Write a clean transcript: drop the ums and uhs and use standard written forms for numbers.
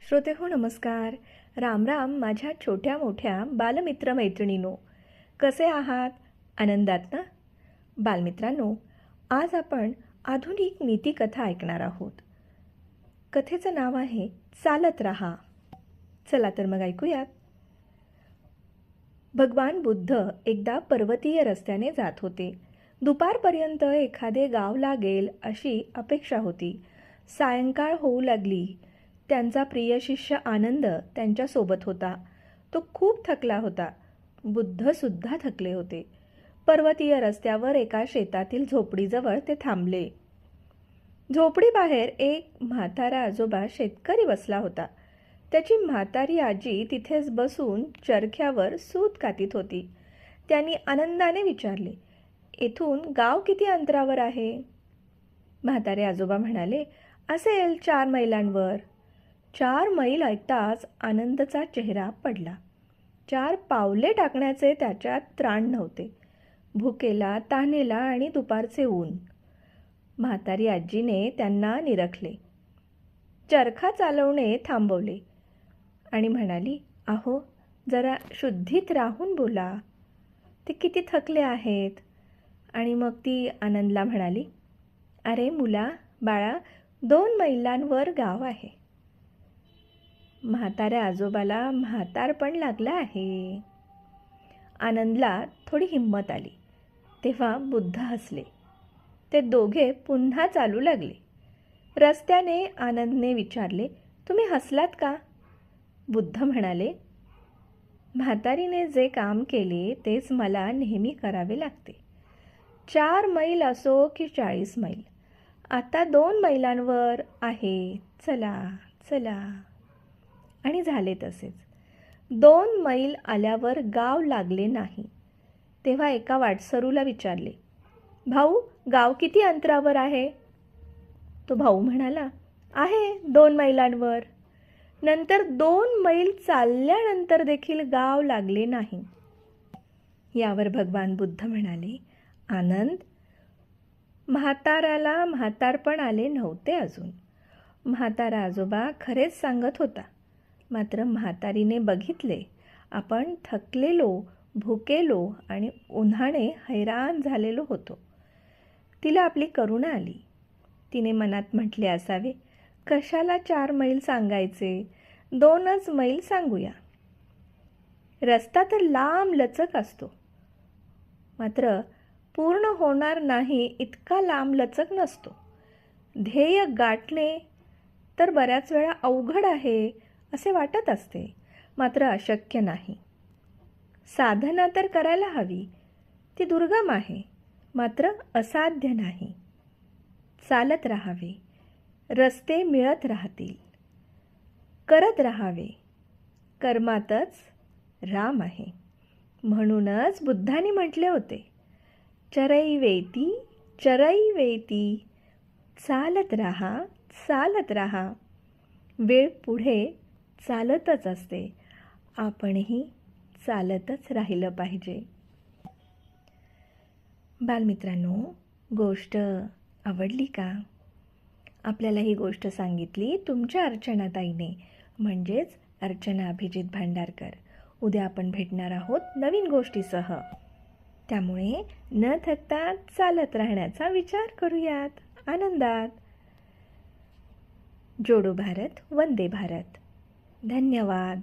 श्रोते हो नमस्कार. राम राम माझ्या छोट्या मोठ्या बालमित्र मैत्रिणींनो. कसे आहात? आनंदात ना? बालमित्रांनो, आज आपण आधुनिक नीतिकथा ऐकणार आहोत. कथेचं नाव आहे चालत रहा. चला तर मग ऐकूयात. भगवान बुद्ध एकदा पर्वतीय रस्त्याने जात होते. दुपारपर्यंत एखादे गाव लागेल अशी अपेक्षा होती. सायंकाळ होऊ लागली. त्यांचा प्रिय शिष्य आनंद त्यांच्यासोबत होता. तो खूप थकला होता. बुद्धसुद्धा थकले होते. पर्वतीय रस्त्यावर एका शेतातील झोपडीजवळ ते थांबले. झोपडीबाहेर एक म्हातारा आजोबा शेतकरी बसला होता. त्याची म्हातारी आजी तिथेच बसून चरख्यावर सूत कातीत होती. त्यांनी आनंदाने विचारले, "येथून गाव किती अंतरावर आहे?" म्हातारे आजोबा म्हणाले, "असेल 4 मैलांवर." 4 मैल ऐकताच आनंदचा चेहरा पडला. 4 पावले टाकण्याचे त्याच्यात त्राण नव्हते. भुकेला, तहानेला आणि दुपारचे ऊन. म्हातारी आजीने त्यांना निरखले. चरखा चालवणे थांबवले आणि म्हणाली, "अहो, जरा शुद्धीत राहून बोला. ते किती थकले आहेत." आणि मग ती आनंदला म्हणाली, "अरे मुला, बाळा, 2 मैलांवर गाव आहे." म्हाताऱ्या आजोबाला म्हातारपण लागलं आहे. आनंदला थोडी हिंमत आली. तेव्हा बुद्ध हसले. ते दोघे पुन्हा चालू लागले. रस्त्याने आनंदने विचारले, "तुम्ही हसलात का?" बुद्ध म्हणाले, "म्हातारीने जे काम केले तेच मला नेहमी करावे लागते. 4 मैल असो की 40 मैल. आता 2 मैलांवर आहे. चला चला." आणि झाले तसेच. 2 मैल आल्यावर गाव लागले नाही. तेव्हा एका वाटसरूला विचारले, "भाऊ, गाव किती अंतरावर आहे?" तो भाऊ म्हणाला, "आहे 2 मैलांवर." नंतर 2 मैल चालल्यानंतर देखील गाव लागले नाही. यावर भगवान बुद्ध म्हणाले, "आनंद, म्हाताऱ्याला म्हातारपण आले नव्हते अजून. म्हातारा आजोबा खरेच सांगत होता. मात्र म्हातारीने बघितले, आपण थकलेलो, भुकेलो आणि उन्हाने हैराण झालेलो होतो. तिला आपली करुणा आली. तिने मनात म्हटले असावे, कशाला 4 मैल सांगायचे, 2च मैल सांगूया. रस्ता तर लांब लचक असतो, मात्र पूर्ण होणार नाही इतका लांब लचक नसतो. ध्येय गाठणे तर बऱ्याच वेळा अवघड आहे असे वाटत असते, मात्र अशक्य नाही. साधना तर करायला हवी, ती दुर्गम आहे, मात्र असाध्य नाही. चालत राहावे, रस्ते मिळत राहतील. करत राहावे, कर्मातच राम आहे. म्हणूनच बुद्धांनी म्हटले होते, चरैवेती चरैवेती. चालत राहा, चालत राहा. वेळ पुढे चालतच असते. आपणही चालतच राहिलं पाहिजे. बालमित्रांनो, गोष्ट आवडली का? आपल्याला ही गोष्ट सांगितली तुमच्या अर्चनाताईने, म्हणजेच अर्चना अभिजित भांडारकर. उद्या आपण भेटणार आहोत नवीन गोष्टीसह. त्यामुळे न थकता चालत राहण्याचा विचार करूयात आनंदात. जोडो भारत, वंदे भारत. धन्यवाद.